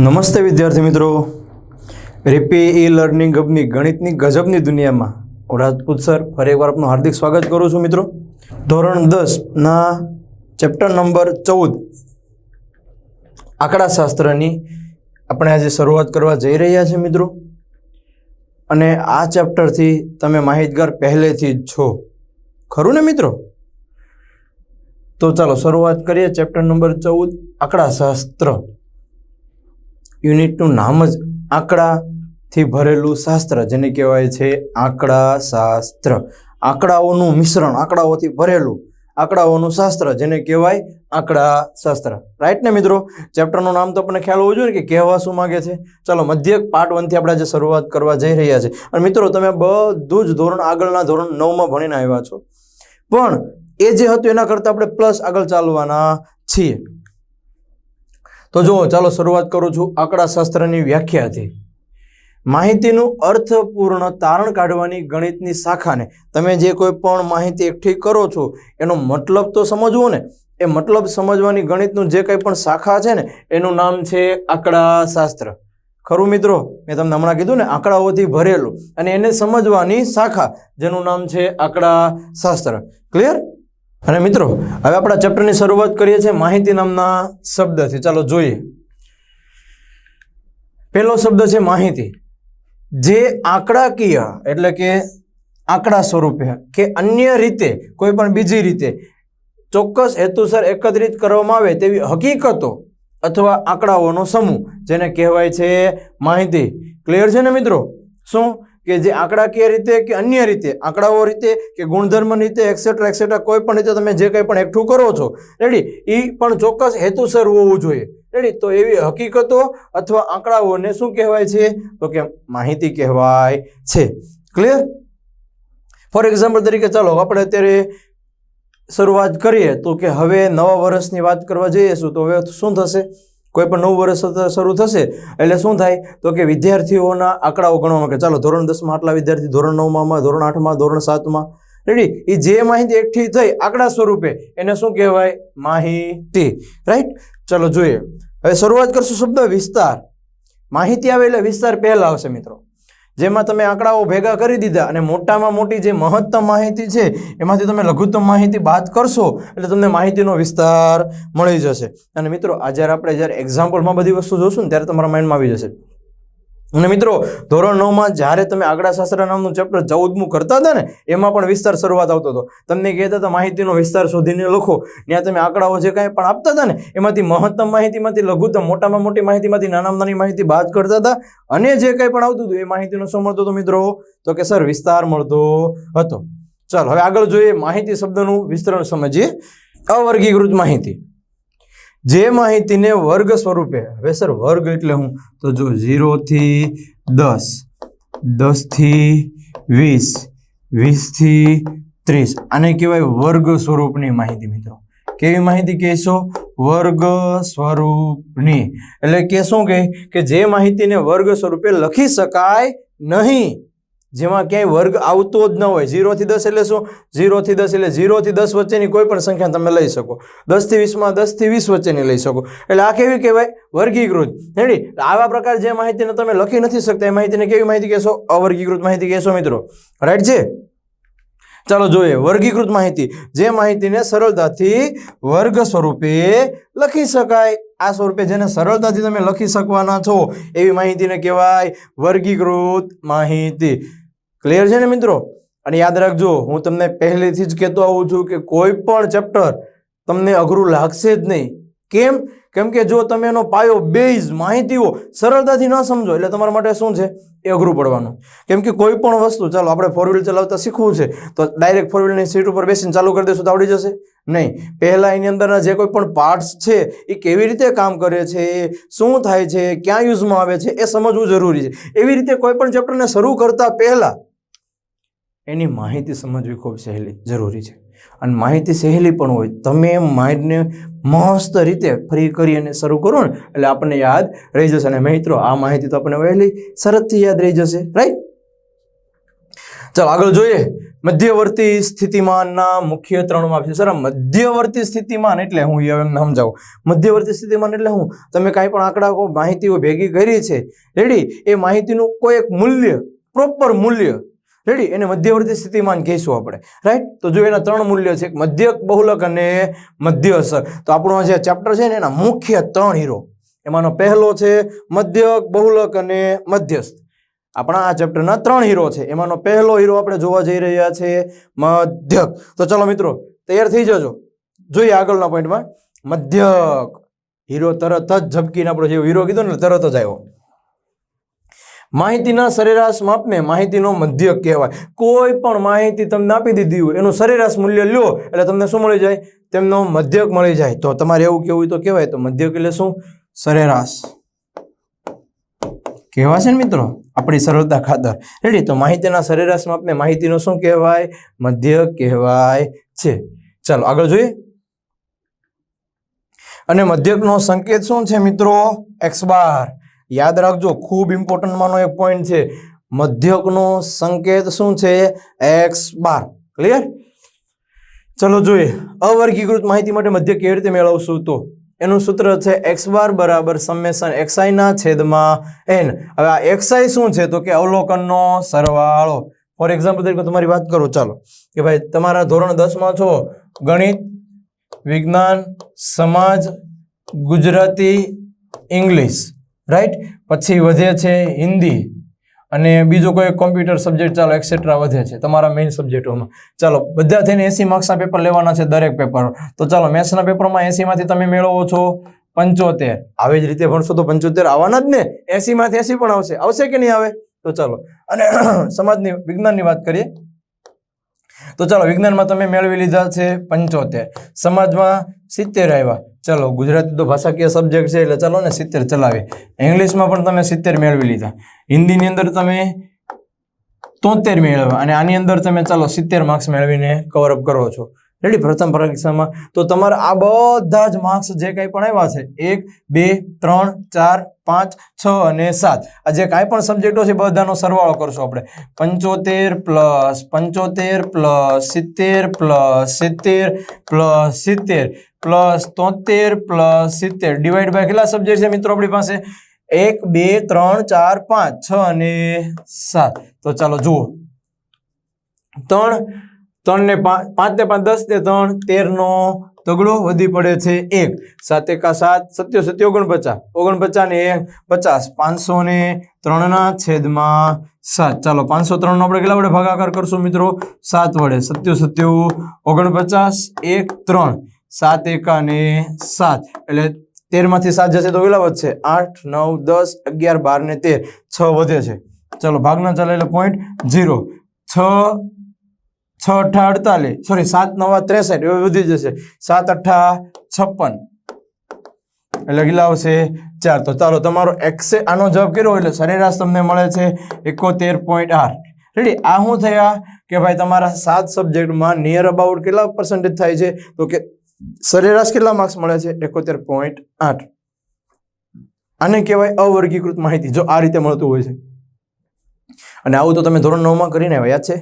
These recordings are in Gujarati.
નમસ્તે વિદ્યાર્થી મિત્રો, રેપી ઈ લર્નિંગ હબની ગણિતની ગજબની દુનિયામાં હું રાજપૂત સર ફરી એકવાર આપનું હાર્દિક સ્વાગત કરું છું. મિત્રો, ધોરણ 10ના ચેપ્ટર નંબર 14 આંકડાશાસ્ત્રની આપણે આજે શરૂઆત કરવા જઈ રહ્યા છીએ મિત્રો. અને આ ચેપ્ટરથી તમે માહિતગાર પહેલેથી જ છો, ખરું ને મિત્રો? તો ચાલો શરૂઆત કરીએ. Chapter number 14 આંકડાશાસ્ત્ર. યુનિટનું નામ જ આંકડાથી ભરેલું શાસ્ત્ર, જેને કહેવાય છે આંકડાશાસ્ત્ર. આંકડાઓનું મિશ્રણ, આંકડાઓથી ભરેલું આંકડાઓનું શાસ્ત્ર, જેને કહેવાય આંકડાશાસ્ત્ર. રાઈટ ને મિત્રો? ચેપ્ટરનું નામ તો આપણને ખ્યાલ હોવો જોઈએ ને કે કહેવા શું માંગે છે. ચાલો મધ્યક પાર્ટ 1 થી આપણે આજે શરૂઆત કરવા જઈ રહ્યા છે. અને મિત્રો, તમે બધું જ આગળના ધોરણ 9માં ભણીને આવ્યા છો, પણ એ જે હતું એના કરતાં આપણે પ્લસ આગળ ચાલવાના છીએ. તો જો ચાલો શરૂઆત કરું છું આંકડાશાસ્ત્રની વ્યાખ્યાથી. માહિતીનું અર્થપૂર્ણ તારણ કાઢવાની ગણિતની શાખાને, તમે જે કોઈ પણ માહિતી એકઠી કરો છો એનો મતલબ તો સમજવો ને. એ મતલબ સમજવાની ગણિતનું જે કંઈ પણ શાખા છે ને એનું નામ છે આંકડાશાસ્ત્ર. ખરું મિત્રો? મેં તમને હમણાં કીધું ને, આંકડાઓથી ભરેલું અને એને સમજવાની શાખા, જેનું નામ છે આંકડાશાસ્ત્ર. ક્લિયર? અને મિત્રો, હવે આપણા ચેપ્ટરની શરૂઆત કરીએ છીએ માહિતી નામના શબ્દથી. ચાલો જોઈએ. પહેલો શબ્દ છે માહિતી, જે આંકડાકીય એટલે કે આંકડા સ્વરૂપે કે અન્ય રીતે, કોઈ પણ બીજી રીતે ચોક્કસ હેતુસર એકત્રિત કરવામાં આવે તેવી હકીકતો અથવા આંકડાઓનો સમૂહ, જેને કહેવાય છે માહિતી. ક્લિયર છે ને મિત્રો? શું કે જે આંકડાકીય રીતે કે અન્ય રીતે, આંકડાઓ રીતે કે ગુણધર્મ રીતે એક્સેટ્રા એક્સેટ્રા, કોઈ પણ રીતે તમે જે કંઈ પણ એકઠું કરો છો, રેડી, એ પણ ચોક્કસ હેતુસર હોવું જોઈએ. રેડી? તો એવી હકીકતો અથવા આંકડાઓને શું કહેવાય છે? તો કે માહિતી કહેવાય છે. ક્લિયર? ફોર એક્ઝામ્પલ તરીકે ચાલો આપણે અત્યારે શરૂઆત કરીએ તો કે હવે નવા વર્ષની વાત કરવા જઈએ છું, તો હવે શું થશે? કોઈ પણ નવું વર્ષ શરૂ થશે એટલે શું થાય? તો કે વિદ્યાર્થીઓના આંકડાઓ ગણવામાં કે ચાલો ધોરણ 10માં આટલા વિદ્યાર્થી, ધોરણ 9માં, ધોરણ 8માં, ધોરણ 7માં, રેડી, એ જે માહિતી એકઠી થઈ આંકડા સ્વરૂપે એને શું કહેવાય? માહિતી. રાઈટ? ચાલો જોઈએ. હવે શરૂઆત કરશું શબ્દ વિસ્તાર. માહિતી આવે એટલે વિસ્તાર પહેલા આવશે મિત્રો. જેમાં તમે આંકડાઓ ભેગા કરી દીધા અને મોટામાં મોટી જે મહત્તમ માહિતી છે એમાંથી તમે લઘુત્તમ માહિતી બાદ કરશો એટલે તમને માહિતીનો વિસ્તાર મળી જશે. અને મિત્રો, આપણે જ્યારે એક્ઝામ્પલમાં બધી વસ્તુ જોશું ને ત્યારે તમારા માઇન્ડમાં આવી જશે. અને મિત્રો, ધોરણ 9માં જ્યારે તમે આંકડાશાસ્ત્ર નામનું ચેપ્ટર 14મું કરતા હતા ને, એમાં પણ વિસ્તાર શરૂઆત આવતો હતો. તમને કહેતા હતા માહિતીનો વિસ્તાર શોધીને લખો. ત્યાં તમે આંકડાઓ જે કાંઈ પણ આપતા હતા ને એમાંથી મહત્તમ માહિતીમાંથી લઘુત્તમ, મોટામાં મોટી માહિતીમાંથી નાનામાં નાની માહિતી બાદ કરતા હતા. અને જે કંઈ પણ આવતું હતું એ માહિતીનો શું મળતો હતો મિત્રો? તો કે સર વિસ્તાર મળતો હતો. ચાલો હવે આગળ જોઈએ. માહિતી શબ્દનું વિસ્તરણ સમજીએ. અવર્ગીકૃત માહિતી, જે માહિતીને વર્ગ સ્વરૂપે, હવે સર વર્ગ એટલે હું? તો જો 0 થી 10, 10 થી 20, 20 થી 30, આને કહેવાય વર્ગ સ્વરૂપની માહિતી મિત્રો. કેવી માહિતી કહેશો? વર્ગ સ્વરૂપની. એટલે કે શું કે જે માહિતીને વર્ગ સ્વરૂપે લખી શકાય નહીં, જેમાં ક્યાંય વર્ગ આવતો જ ન હોય. 0 થી 10 એટલે શું? 0 થી 10 એટલે 0 થી 10 વચ્ચેની કોઈ પણ સંખ્યા તમે લઈ શકો. 10 થી 20માં 10 થી 20 વચ્ચેની લઈ શકો. એટલે આ કેવી કહેવાય? વર્ગીકૃત. રેડી? આવા પ્રકાર જે માહિતીને તમે લખી નથી શકતા એ માહિતીને કેવી માહિતી કહેશો? અવર્ગીકૃત માહિતી કહેશો મિત્રો. રાઈટ છે? ચાલો જોઈએ. વર્ગીકૃત માહિતી, જે માહિતીને સરળતાથી વર્ગ સ્વરૂપે લખી શકાય. આ સ્વરૂપે જેને સરળતાથી તમે લખી શકવાના છો એવી માહિતીને કહેવાય વર્ગીકૃત માહિતી. ક્લિયર છે ને મિત્રો? અને યાદ રાખજો, હું તમને પહેલેથી જ કહેતો આવું છું કે કોઈ પણ ચેપ્ટર તમને અઘરું લાગશે જ નહીં. કેમ કે જો તમે એનો પાયો, બેઝ, માહિતીઓ સરળતાથી ન સમજો એટલે તમારા માટે શું છે? એ અઘરું પડવાનું. કેમ કે કોઈ પણ વસ્તુ, ચાલો આપણે 4 વ્હીલ ચલાવતા શીખવું છે તો ડાયરેક્ટ 4 વ્હીલની સીટ ઉપર બેસીને ચાલુ કરી દેશું તો આવડી જશે? નહીં. પહેલાં એની અંદરના જે કોઈ પણ પાર્ટ્સ છે એ કેવી રીતે કામ કરે છે, શું થાય છે, ક્યાં યુઝમાં આવે છે, એ સમજવું જરૂરી છે. એવી રીતે કોઈ પણ ચેપ્ટરને શરૂ કરતા પહેલાં એની માહિતી સમજવી ખૂબ જરૂરી છે. અને માહિતી સહેલી પણ હોય. તમે માઇન્ડને મસ્ત રીતે ફ્રી કરી અને શરૂ કરો ને એટલે આપણને યાદ રહી જશે. અને મિત્રો, આ માહિતી તો આપણને વહેલી સરળથી યાદ રહી જશે. રાઈટ? ચાલો આગળ જોઈએ મધ્યવર્તી સ્થિતિમાનના મુખ્ય 3 માપ છે. સર મધ્યવર્તી સ્થિતિમાન એટલે હું એમ સમજાવું. મધ્યવર્તી સ્થિતિમાન એટલે હું તમે કાંઈ પણ આંકડા માહિતીઓ ભેગી કરી છે રેડી એ માહિતીનું કોઈ એક મૂલ્ય પ્રોપર મૂલ્ય રેડી એને મધ્યવર્તી સ્થિતિમાન કહીશું આપણે રાઈટ. તો જો એના 3 મૂલ્ય છે મધ્યક બહુલક અને મધ્યઅસર. તો આપણો જે ચેપ્ટર છે ને એના મુખ્ય 3 હીરો એમાંનો પહેલો છે મધ્યક બહુલક અને મધ્યસ્થ. આપણા આ ચેપ્ટરના 3 હીરો છે એમાંનો પહેલો હીરો આપણે જોવા જઈ રહ્યા છે મધ્યક. તો ચલો મિત્રો તૈયાર થઈ જજો. જોઈએ આગળના પોઈન્ટમાં મધ્યક હીરો તરત જ ઝબકીને આપણો જે હીરો કીધો ને તરત જ આવ્યો. માહિતીના સરેરાશ માપને માહિતીનો મધ્યક કહેવાય. કોઈ પણ માહિતી તમને આપી દીધી હોય એનું સરેરાશ મૂલ્ય લ્યો એટલે તમને શું મળી જાય? તેમનો મધ્યક મળી જાય. તો તમારે એવું કેવું હોય તો કહેવાય તો મધ્યક એટલે શું? સરેરાશ કહેવાશે ને મિત્રો આપણી સરળતા ખાતર રેડી. તો માહિતીના સરેરાશ માપને માહિતીનો શું કહેવાય? મધ્યક કહેવાય છે. ચાલો આગળ જોઈએ. અને મધ્યકનો સંકેત શું છે મિત્રો? x બાર. યાદ રાખજો ખૂબ ઇમ્પોર્ટન્ટ માનો એક પોઈન્ટ છે. મધ્યકનો સંકેત શું છે? x બાર. ક્લિયર? ચલો જોઈએ અવર્ગીકૃત માહિતી માટે મધ્યક કેવી રીતે મેળવશું? તો એનું સૂત્ર છે x બાર બરાબર સમેશન xi ના છેદમાં n. હવે આ xi શું છે? તો કે અવલોકનનો સરવાળો. ફોર એક્ઝામ્પલ તરીકે તમારી વાત કરું ચાલો કે ભાઈ તમારા ધોરણ 10 માં છો, ગણિત, વિજ્ઞાન, સમાજ, ગુજરાતી, ઇંગ્લિશ રાઈટ. પછી વધે છે હિન્દી અને બીજો કોઈ કોમ્પ્યુટર સબ્જેક્ટ ચાલો એક્સેટ્રા વધે છે તમારા મેઇન સબ્જેક્ટોમાં. ચાલો બધા થઈને 80 માર્ક્સના પેપર લેવાના છે દરેક પેપર. તો ચાલો મેથ્સના પેપરમાં 80 માંથી તમે મેળવો છો 75. આવી જ રીતે ભણશો તો 75 આવવાના જ ને. 80 માંથી 80 પણ આવશે. આવશે કે નહીં આવે? તો ચાલો અને સમાજની વિજ્ઞાનની વાત કરીએ તો ચાલો વિજ્ઞાનમાં તમે મેળવી લીધા છે 75, સમાજમાં 70 આવ્યા. ચાલો ગુજરાતી તો ભાષાકીય સબ્જેક્ટ છે એટલે ચાલો ને 70 ચલાવીએ. ઇંગ્લિશમાં પણ તમે 70 મેળવી લીધા. હિન્દીની અંદર તમે 73 મેળવ્યા અને આની અંદર તમે ચાલો 70 માર્ક્સ મેળવીને કવરઅપ કરો છો રેડી પ્રથમ પરીક્ષામાં. તો તમારા આ બધા જ માર્ક્સ જે કાંઈ પણ આવ્યા છે 1, 2, 3, 4, 5, 6 અને 7 આ જે કાંઈ પણ સબ્જેક્ટો છે બધાનો સરવાળો કરશો આપણે. 75 plus 75 plus 70 plus 70 plus 70 plus 73 plus 70 divide by કેટલા સબ્જેક્ટ છે મિત્રો આપણી પાસે? 1, 2, 3, 4, 5, 6 અને 7. તો ચાલો જુઓ 3 ને 5 ને 5 10 ને 3 13 નો તગડો વધી પડે છે 1. 7 એકા 7 77 49 49 ને 50 500 ને 3 ના છેદમાં 7. ચાલો 503 નો આપણે કેટલા વડે ભાગાકાર કરશું મિત્રો? 7 વડે. 77 49 1 3 7 એકા ને 7 એટલે 13 માંથી 7 જશે તો કેટલા વધશે? 8 9 10 11 12 ને 13 6 વધે છે. ચાલો ભાગના ચાલે એટલે 0.0 6 6 8 48 સોરી 7 9 63 એવું વધી જશે. 7 8 56 એટલે કેટલા આવશે? 4. તો ચાલો તમારો એક્સે આનો જવાબ કર્યો એટલે સરેરાશ તમને મળે છે 71.8. રેડી. આ શું થયા કે ભાઈ તમારા 7 સબ્જેક્ટમાં નિયર અબાઉટ કેટલા પર્સન્ટેજ થાય છે? તો કે સરેરાશ કેટલા માર્ક્સ મળે છે? 71.8. આને કહેવાય અવર્ગીકૃત માહિતી જો આ રીતે મળતું હોય છે. અને આવું તો તમે ધોરણ 9 માં કરીને આવ્યા યાદ છે?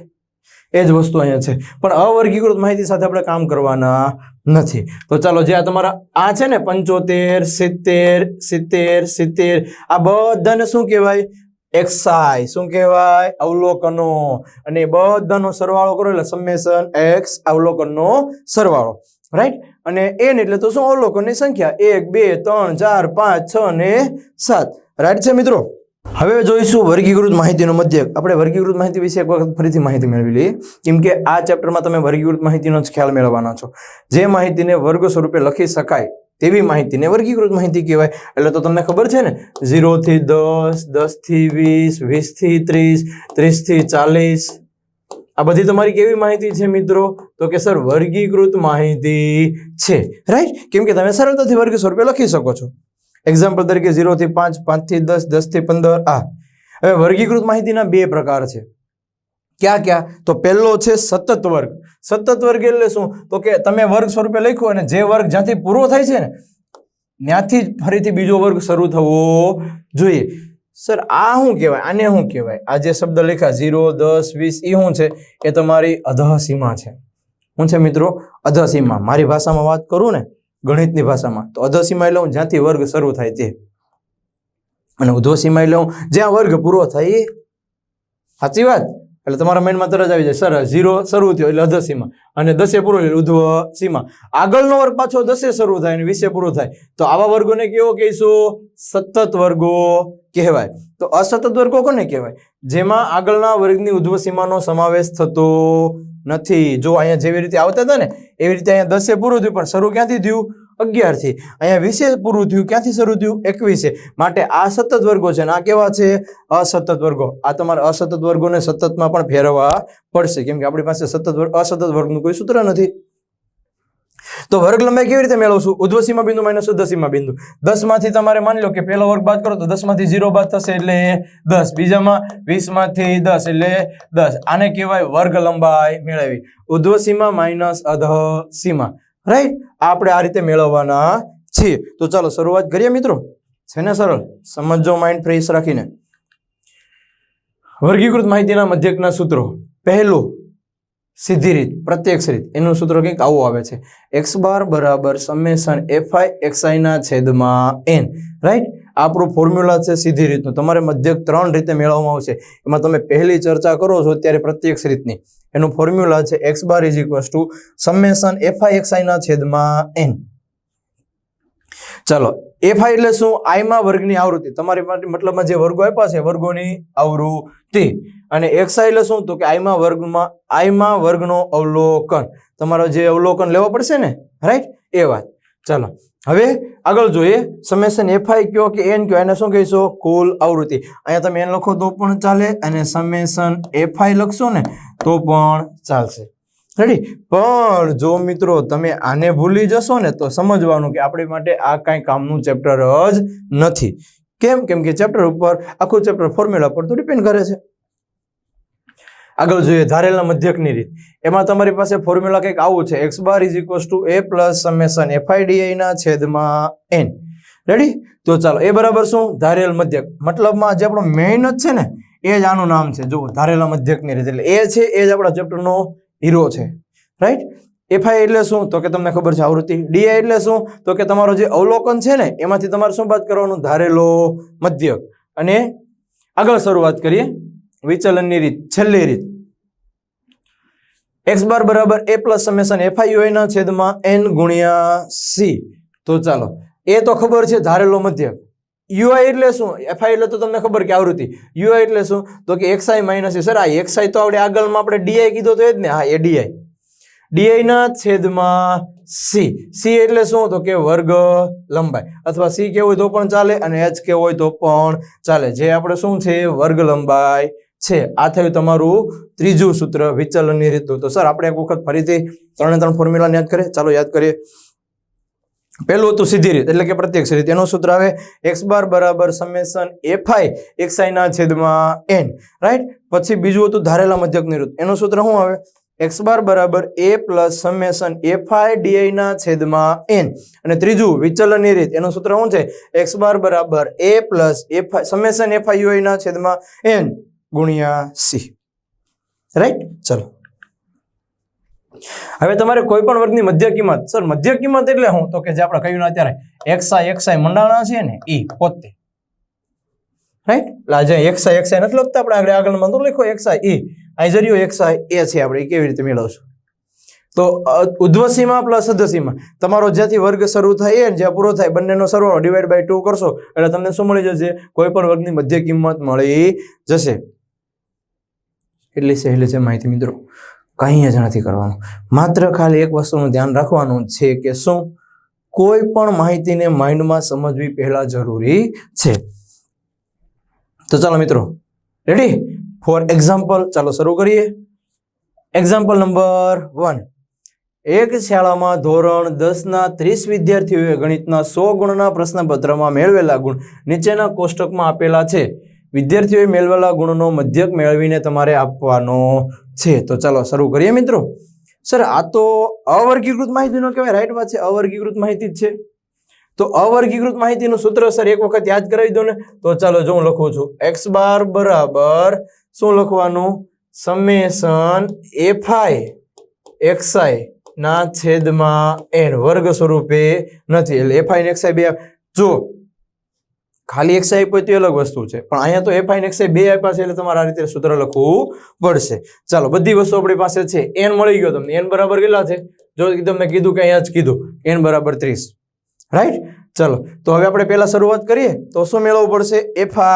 એ જ વસ્તુ અહીંયા છે. પણ અવર્ગીકૃત માહિતી સાથે આપણે કામ કરવાના નથી. તો ચાલો જે આ તમારા આ છે ને 75 70 70 70 આ બધાને શું કહેવાય? xi. શું કહેવાય? અવલોકનો. અને બધાનો સરવાળો કરો એટલે સમેશન x અવલોકનનો સરવાળો રાઈટ. અને n એટલે તો શું? અવલોકનની સંખ્યા 1 2 3 4 5 6 અને 7 રાઈટ છે મિત્રો. હવે જોઈશું વર્ગીકૃત માહિતીનો મધ્યક. આપણે વર્ગીકૃત માહિતી વિશે એક વખત ફરીથી માહિતી મેળવી લઈએ કેમ કે આ ચેપ્ટરમાં તમે વર્ગીકૃત માહિતીનો જ ખ્યાલ મેળવવાના છો. જે માહિતીને વર્ગ સ્વરૂપે લખી શકાય તેવી માહિતીને વર્ગીકૃત માહિતી કહેવાય. એટલે તો તમને ખબર છે ને 0 થી 10 10 થી 20 20 થી 30 30 થી 40 આ બધી તમારી કેવી માહિતી છે મિત્રો? તો કે સર વર્ગીકૃત માહિતી છે રાઈટ. કેમ કે તમે સરળતાથી વર્ગ સ્વરૂપે લખી શકો છો. એક્ઝામ્પલ તરીકે 0 થી 5 5 થી 10 10 થી 15 આ. હવે વર્ગીકૃત માહિતીના 2 પ્રકાર છે. ક્યાં ક્યાં? તો પહેલો છે સતત વર્ગ. સતત વર્ગ એટલે શું? તો કે તમે વર્ગ સ્વરૂપે લખ્યો અને જે વર્ગ જ્યાંથી પૂરો થાય છે ને ત્યાંથી જ ફરીથી બીજો વર્ગ શરૂ થવો જોઈએ. સર આ શું કહેવાય? આને શું કહેવાય? આ જે શબ્દ લખ્યા 0, 10, 20 એ શું છે? એ તમારી અધઃસીમા છે. શું છે મિત્રો? અધઃસીમા. મારી ભાષામાં વાત કરું ને, ગણિતની ભાષામાં, તો અધઃસીમા એટલે જ્યાંથી વર્ગ શરૂ થાય તે, અને ઉધ્વસીમા એટલે જ્યાં વર્ગ પૂરો થાય એ. સાચી વાત? એટલે તમારા માઇન્ડમાં તરત આવી જાય સર 0 શરૂ થયો એટલે અધઃસીમા, અને 10 પૂરો એટલે ઉધ્વસીમા. આગળનો વર્ગ પાછો 10 શરૂ થાય અને 20 પૂરો થાય, તો આવા વર્ગોને કેવો કહીશું? સતત વર્ગો કહેવાય. તો અસતત વર્ગો કોને કહેવાય? જેમાં આગળના વર્ગની ઉધ્વસીમાનો સમાવેશ થતો નથી. જો અહીંયા જેવી રીતે આવતા હતા ને એવી રીતે અહીંયા 10 પૂરું થયું, પણ શરૂ ક્યાંથી થયું? 11 થી. અહીંયા 20 પૂરું થયું, ક્યાંથી શરૂ થયું? 21. માટે આ સતત વર્ગો છે ને આ કેવા છે? અસતત વર્ગો. આ તમારે અસતત વર્ગોને સતતમાં પણ ફેરવવા પડશે, કેમ કે આપણી પાસે અસતત વર્ગનું કોઈ સૂત્ર નથી. તો વર્ગ લંબાઈ કેવી રીતે મેળવશું? ઉધ્વસીમા બિંદુ માઇનસ ઉધ્વસીમા બિંદુ. 10 માંથી તમારે માની લો કે પહેલો વર્ગ બાદ કરો તો 10 માંથી 0 બાદ થશે એટલે 10. બીજામાં 20 માંથી 10 એટલે 10. આને કહેવાય વર્ગ લંબાઈ મેળવી. ઉધ્વસીમા માઇનસ અધઃસીમા. રાઈટ? આપણે આ રીતે મેળવવાના છીએ. તો ચાલો શરૂઆત કરીએ મિત્રો. છે ને સરળ? સમજો માઇન્ડ ફ્રેશ રાખીને. વર્ગીકૃત માહિતીના મધ્યકના સૂત્રો. પહેલું સીધી રીત, પ્રત્યક્ષ રીત. એનું સૂત્ર કંઈક આવું આવે છે: x બાર બરાબર સમેશન fi xi ના છેદમાં n. રાઈટ? આપણું ફોર્મ્યુલા છે સીધી રીતનું. તમારે મધ્યક 3 રીતે મેળવવામાં આવશે. એમાં તમે પહેલી ચર્ચા કરો છો ત્યારે પ્રત્યક્ષ રીતની. એનું ફોર્મ્યુલા છે x bar is equals to summation fi xi ના છેદમાં n. ચાલો, fi એટલે શું? i માં વર્ગની આવૃત્તિ. તમારી માટે મતલબમાં જે વર્ગો આપ્યા છે વર્ગોની આવૃત્તિ. અને xi એટલે શું? તો કે i માં વર્ગનો અવલોકન. તમારો જે અવલોકન લેવો પડશે ને, રાઈટ? એ વાત. ચાલો હવે આગળ જોઈએ. સમેશન fi કયો કે n કયો, એને શું કહીશું? કુલ આવૃત્તિ. અહીંયા તમે n લખો તો પણ ચાલે, અને સમેશન fi લખશો ને તો પણ ચાલશે. રેડી? પણ જો મિત્રો તમે આને ભૂલી જશો ને તો સમજવાનું કે આપણી માટે આ કાંઈ કામનું ચેપ્ટર જ નથી. કેમ? કેમ કે ચેપ્ટર ઉપર આખું ચેપ્ટર ફોર્મ્યુલા પર તો ડિપેન્ડ કરે છે. આગળ જોઈએ ધારેલા મધ્યકની રીત. એમાં તમારી પાસે ફોર્મ્યુલા કંઈક આવું છે: x bar is equals to a plus summation fi di ના છેદમાં n. રેડી? તો ચાલો, એ બરાબર શું? ધારેલ મધ્યક. મતલબમાં જે આપણો મેઇન જ છે ને એ જ આનું નામ છે. જો ધારેલા મધ્યકની રીત એટલે એ છે, એ જ આપણા ચેપ્ટરનો હીરો છે. રાઈટ? fi એટલે શું? તો કે તમને ખબર છે આવૃત્તિ. di એટલે શું? તો કે તમારો જે અવલોકન છે ને એમાંથી તમારે શું બાદ કરવાનું? ધારેલો મધ્યક. અને આગળ શરૂઆત કરીએ વિચલનની રીત, છેલ્લી રીત. x બાર બરાબર a plus summation fi ui ના છેદમાં n ગુણ્યા c. તો ચાલો, એ તો ખબર છે ધારેલો મધ્યક. ui એટલે શું? fi એટલે તો તમને ખબર કે આવૃત્તિ. ui એટલે શું? તો કે xi માઇનસ સર આ xi તો આપણે આગળમાં આપણે di કીધો તો એ જ ને. હા, એ di ના છેદમાં c. c એટલે શું? તો કે વર્ગ લંબાઈ, અથવા c કેવું હોય તો પણ ચાલે અને h કેવું હોય તો પણ ચાલે. જે આપણે શું છે? વર્ગ લંબાઈ છે. આ થયું તમારું ત્રીજું સૂત્ર વિચલનની રીતનું. તો સર આપણે એક વખત ફરીથી 3 ફોર્મ્યુલા યાદ કરીએ. ચાલો યાદ કરીએ. પહેલું હતું સીધી રીત એટલે કે પ્રત્યક્ષ રીત. એનું સૂત્ર આવે x બાર બરાબર સમેશન fi xi ના છેદમાં n. રાઈટ? પછી બીજું હતું ધારેલા મધ્યકની રીત. એનું સૂત્ર શું આવે? x બાર બરાબર a plus summation fi di ના છેદમાં n. અને ત્રીજું વિચલનની રીત. એનું સૂત્ર શું છે? x બાર બરાબર a plus summation fi ui ના છેદમાં n ગુણ્યા c. રાઈટ? ચલો હવે તમારે કોઈ પણ વર્ગની મધ્ય કિંમત. સર મધ્ય કિંમત એટલે શું? તો કે જે આપણે કહ્યું અત્યારે xi મંડાણા છે ને એ પોતે. રાઈટ? એટલે જે xi નથી લખતા આપણે આગળ મંદો લખો xi e આ જરિયો xi a છે. આપણે કેવી રીતે મેળવશું? તો ઉધ્વસીમા પ્લસ અધઃસીમા, તમારો જ્યાંથી વર્ગ શરૂ થાય એ જ્યાં પૂરો થાય બંનેનો સરવાળો ડિવાઈડ બાય 2 કરશો એટલે તમને શું મળી જશે? કોઈ પણ વર્ગની મધ્ય કિંમત મળી જશે. એટલી સહેલી છે માહિતી મિત્રો, કંઈ જ નથી કરવાનું. માત્ર ખાલી એક વસ્તુનું ધ્યાન રાખવાનું છે કે શું? કોઈ પણ માહિતીને માઇન્ડમાં સમજવી પહેલા જરૂરી છે. તો ચાલો મિત્રો, રેડી ફોર એક્ઝામ્પલ. ચાલો શરૂ કરીએ. Example number 1. એક શાળામાં ધોરણ 10 ના 30 વિદ્યાર્થીઓએ ગણિતના 100 ગુણના પ્રશ્નપત્રમાં મેળવેલા ગુણ નીચેના કોષ્ટકમાં આપેલા છે. વિદ્યાર્થીઓએ મેળવેલા ગુણનો મધ્યક મેળવીને તમારે આપવાનો છે. તો ચાલો શરૂ કરીએ મિત્રો. સર આ તો અવર્ગીકૃત માહિતી નો કહેવાય. રાઈટ વાત છે, અવર્ગીકૃત માહિતી જ છે. તો અવર્ગીકૃત માહિતીનું સૂત્ર સર એક વખત યાદ કરાવી દો ને. તો ચાલો જો હું લખું છું x બાર બરાબર શું લખવાનું સમેશન fi xi ના છેદમાં n વર્ગ સ્વરૂપે નથી. એટલે fi ને xi બે જો ખાલી xi આપ્યો તો અલગ વસ્તુ છે, પણ અહીંયા તો fi ને xi બે આપ્યા છે એટલે તમારે આ રીતે સૂત્ર લખવું પડશે. ચાલો બધી વસ્તુ આપણી પાસે છે. n મળી ગયો તમને. n બરાબર કેટલા છે? જો તમને કીધું કે અહીંયા જ કીધું n બરાબર 30, રાઈટ. ચલો તો હવે આપણે પહેલા શરૂઆત કરીએ તો શું મેળવવું પડશે fi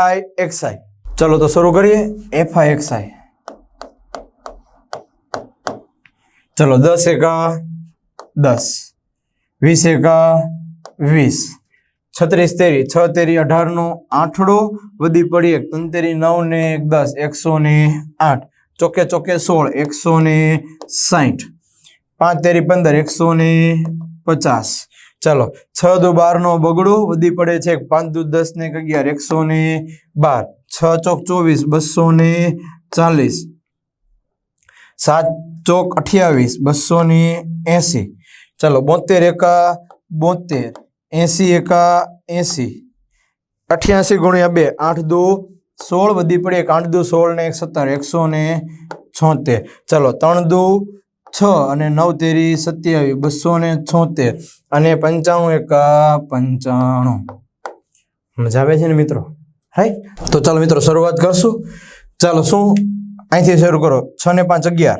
xi. ચલો તો શરૂ કરીએ fi xi. ચલો 10 એકા 10, 20 એકા 20, 36 તેરી 6 તેરી 18 નો આઠડો વધી પડી 1 3 તેરી 9 ને 1 10 108 ચોકે ચોકે 16 160 5 તેરી 15 150. ચલો 6 દુ 12 નો બગડો વધી પડે છે 5 દુ 10 ને 11 112 6 ચોક 24 240 7 ચોક 28 280. ચલો 72 એકા 72 80 એકા 80 88 ગુણ્યા 2 8 દુ 16 વધી પડે 8 દુ 16 ને 17 176. ચલો 3 દુ 6 અને 9 તેરી 27 276 અને 95 એકા 95. મજા આવે છે ને મિત્રો, રાઈટ. તો ચાલો મિત્રો શરૂઆત કરશું. ચાલો શું અહીંથી શરૂ કરો. 6 ને 5 11,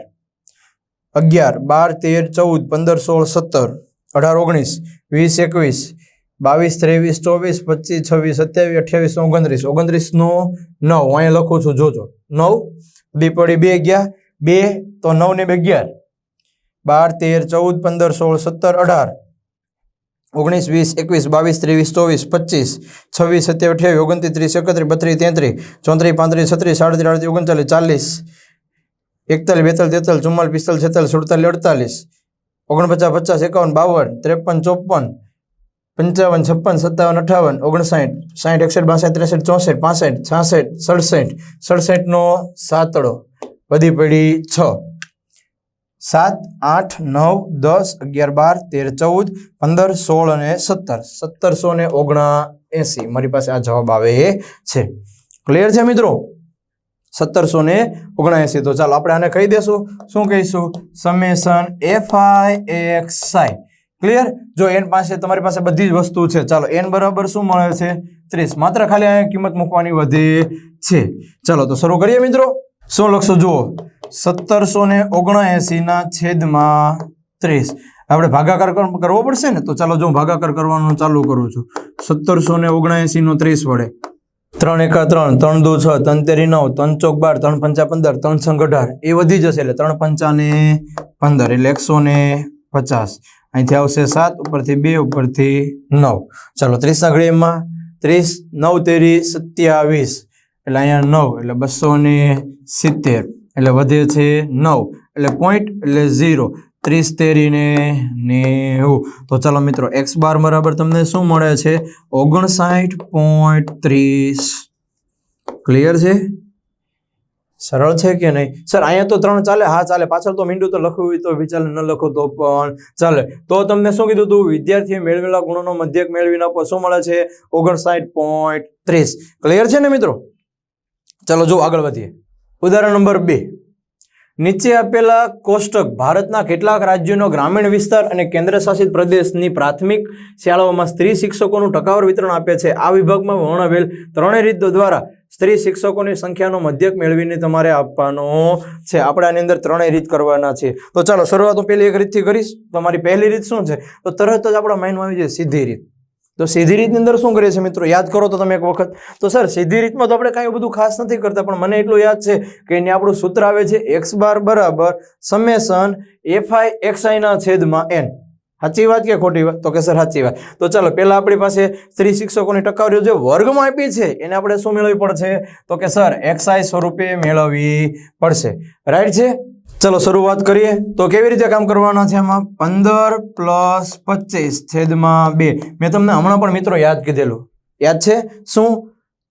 11 12 13 14 15 16 17 18 19 20 21 22 23 24 25 26 27 28 29 29 નો 9 અહીંયા લખું છું જોજો 9 દી પડી 2 ગયા 2 તો 9 ને 2 11 12 13 14 15 16 17 18 19 20 21 22 23 24 25 26 27 28 29 30 31 32 33 34 35 36 37 38 39 41 42 43 44 45 46 47 51 52 53 55 56 57 58 59 60 61 62 63 64 65 66 નો સાતડો વધી પડી 6 7 8 9 10 11 12 13 14 15 16 અને 17 1779. મારી પાસે આ જવાબ આવે છે. ક્લિયર છે મિત્રો? 1779. તો ચાલો આપણે આને કહી દેશું. શું કહીશું? Summation fi xi. ક્લિયર? જો n પાસે તમારી પાસે બધી જ વસ્તુ છે. ચાલો n બરાબર શું મળે છે 30. માત્ર ખાલી અહીંયા કિંમત મૂકવાની વધે છે. ચાલો તો શરૂ કરીએ મિત્રો. શું લખશું જુઓ 1779 ના છેદમાં 30. આપણે ભાગાકાર કરવો પડશે ને. તો ચાલો જો ભાગાકાર કરવાનું ચાલુ કરું છું. 1779 નો 30 વડે 3 એકા 3 3 દુ 6 3 તેરી 9 3 ચોક 12 3 પંચા 15 3 સંગ 18 એ વધી જશે એટલે 3 પંચા ને 15 એટલે 150. અહીંથી આવશે 7 ઉપરથી 2 ઉપરથી 9. ચાલો 30 ના ઘડીમાં 30 9 તેરી 27 એટલે અહીંયા 9 એટલે 270 એટલે વધે છે 9 એટલે પોઈન્ટ એટલે 0 30 તેરી ને 90. તો ચાલો મિત્રો x બાર બરાબર તમને શું મળે છે 59.30. ક્લિયર છે? સરળ છે કે નહીં સર? અહીંયા તો 3 ચાલે. હા ચાલે. પાછળ તો મીંડું તો લખવું હોય તો વિચાર ન લખો તો પણ ચાલે. તો તમને શું કીધું તું? વિદ્યાર્થીએ મેળવેલા ગુણોનો મધ્યક મેળવીને આપો. શું મળે છે 59.30. ક્લિયર છે ને મિત્રો? ચાલો જો આગળ વધીએ. ઉદાહરણ નંબર 2. નીચે આપેલા કોષ્ટક ભારતના કેટલાક રાજ્યોનો ગ્રામીણ વિસ્તાર અને કેન્દ્રશાસિત પ્રદેશની પ્રાથમિક શાળાઓમાં સ્ત્રી શિક્ષકોનું ટકાવાર વિતરણ આપે છે. આ વિભાગમાં વર્ણવેલ ત્રણેય રીતો દ્વારા સ્ત્રી શિક્ષકોની સંખ્યાનો મધ્યક મેળવીને તમારે આપવાનો છે. આપણે આની અંદર ત્રણેય રીત કરવાના છે. તો ચાલો શરૂઆત પહેલી એક રીતથી કરીશ. તમારી પહેલી રીત શું છે? તો તરત જ આપણા માઇન્ડમાં આવી જાય સીધી રીત. તો સીધી રીતની અંદર શું કરીએ છીએ મિત્રો? યાદ કરો તો તમે એક વખત. તો સર સીધી રીતમાં તો આપણે કાંઈ બધું ખાસ નથી કરતા, પણ મને એટલું યાદ છે કે એને આપણું સૂત્ર આવે છે x બાર બરાબર સમેશન fi xi ના છેદમાં n. સાચી વાત કે ખોટી વાત? તો કે સર સાચી વાત. તો ચાલો પહેલા આપણી પાસે સ્ત્રી શિક્ષકોની ટકાવારી જે વર્ગમાં આપી છે એને આપણે શું મેળવવી પડશે? તો કે સર xi સ્વરૂપે મેળવવી પડશે. રાઈટ છે? ચલો શરૂઆત કરીએ. તો કેવી રીતે કામ કરવાના છે આમાં? 15 + 25 છેદમાં 2. મેં તમને હમણાં પણ મિત્રો યાદ કીધેલું. યાદ છે? શું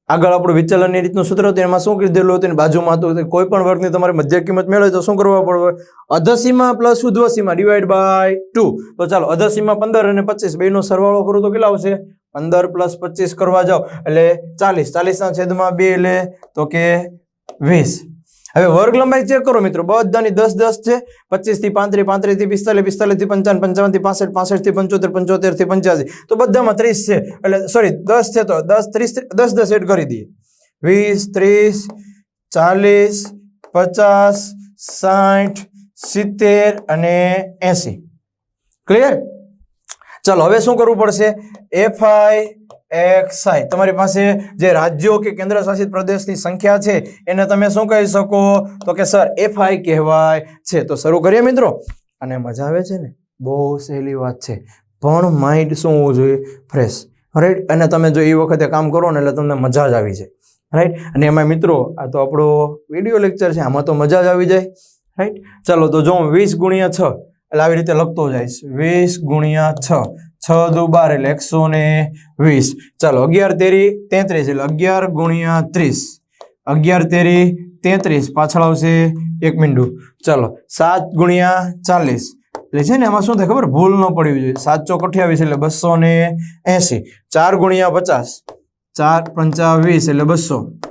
આગળ આપણું વિચલનની રીતનું સૂત્ર હતું એમાં શું કીધેલું હતું બાજુમાં હતું કોઈ પણ વર્ગની તમારે મધ્ય કિંમત મેળવે તો શું કરવા પડે અધસીમા પ્લસ ઉધ્વસીમા ડિવાઈડ બાય 2 તો ચાલો અધસીમા 15 અને 25 બેનો સરવાળો કરું તો કેટલા આવશે 15 + 25 કરવા જાઓ એટલે 40 ના છેદમાં 2 એટલે તો કે 20 હવે વર્ગ લંબાઈ ચેક કરો મિત્રો બધાની 10 10 છે 25 થી 35 35 થી 45 45 થી 55 55 થી 65 65 થી 75 75 થી 85 તો બધામાં 30 છે એટલે સોરી 10 છે તો 10 30 10 10 એડ કરી દઈએ 20 30 40 50 60 70 અને 80 ક્લિયર ચાલો હવે શું કરવું પડશે FI તમારી પાસે જે રાજ્યો કે કેન્દ્ર શાસિત પ્રદેશની સંખ્યા છે એને તમે શું કહી શકો તો કે સર FI કહેવાય છે તો શરૂ કરીએ મિત્રો અને મજા આવે છે ને બહુ સહેલી વાત છે પણ માઇન્ડ શું હોવું જોઈએ ફ્રેશ રાઈટ અને તમે જો એ વખતે કામ કરો ને એટલે તમને મજા જ આવી જાય રાઈટ અને એમાં મિત્રો આ તો આપણો વિડીયો લેક્ચર છે આમાં તો મજા જ આવી જાય રાઈટ ચાલો તો જો 20 ગુણ્યા 6 એટલે આવી રીતે લખતો જઈશ 20 ગુણ્યા 6 6 દુ 12 એટલે 120 ચાલો 11 તેરી 33 એટલે 11 ગુણ્યા 30 11 તેરી 33 પાછળ આવશે 1 મિનિટ ચાલો 7 ગુણ્યા 40 એટલે છે ને એમાં શું થાય ખબર ભૂલ ન પડવી જોઈએ 7 ચોક 28 એટલે 280 4 ગુણ્યા 50 4 પંચા 20 એટલે 200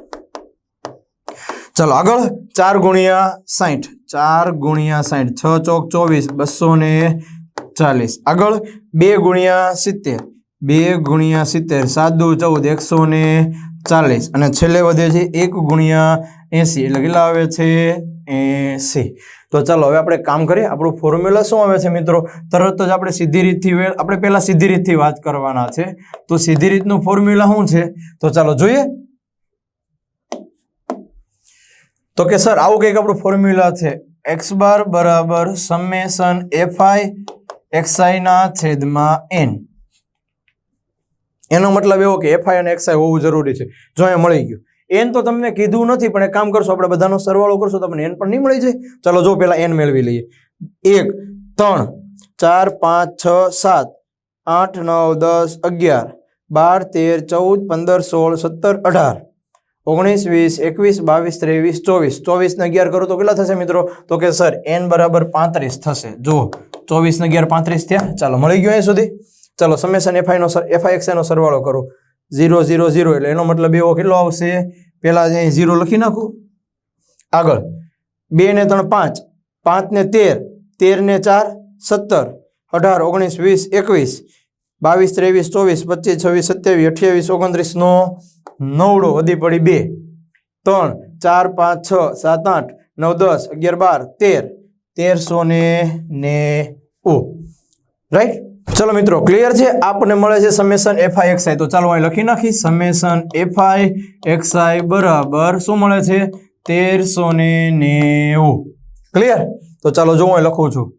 ચાલો આગળ 4 ગુણ્યા 60 4 ગુણ્યા 60 6 ચોક 24 240 આગળ 2 ગુણ્યા 70 2 ગુણ્યા 70 7 દુ 14 140 અને છેલ્લે વધે છે 1 ગુણ્યા 80 એટલે કેટલા આવે છે 80 તો ચાલો હવે આપણે કામ કરીએ આપણું ફોર્મ્યુલા શું આવે છે મિત્રો તરત જ આપણે સીધી રીતથી આપણે પહેલા સીધી રીતથી વાત કરવાના છે તો સીધી રીતનું ફોર્મ્યુલા શું છે તો ચાલો જોઈએ તો કે સર આવું કંઈક આપણું ફોર્મ્યુલા છે x બાર બરાબર સમેશન fi xi ના છેદમાં n એનો મતલબ એવો કે fi અને xi હોવું જરૂરી છે જો એ મળી ગયું n તો તમને કીધું નથી પણ એક કામ કરશો આપણે બધાનો સરવાળો કરશો તો તમને n પણ નહીં મળી જાય ચાલો જો પહેલા n મેળવી લઈએ 1 3 4 5 6 7 8 9 10 11 12 13 14 15 16 17 18 19 20 21 22 23 24 24 ને 11 કરો તો કેટલા થશે મિત્રો તો કે સર n બરાબર 35 થશે જો 24 ને 11 35 થયા ચાલો મળી ગયો અહીં સુધી ચાલો સમેશન fi xi નો સરવાળો કરો 0 0 0 એટલે એનો મતલબ એવો કેટલો આવશે પહેલા અહીં 0 લખી નાખું આગળ 2 ને 3 5 5 ને 13 13 ને 4 17 18 19 20 21 22 23 24 25 26 27 28 29 નો 9 વધી પડી 2 3 4 5 6 7 8 9 10 11 12 1390 રાઈટ ચલો મિત્રો ક્લિયર છે આપણને મળે છે સમેશન fi xi તો ચાલો અહીં લખી નાખી સમેશન fi xi બરાબર શું મળે છે 1390 ક્લિયર તો ચાલો જો હું લખું છું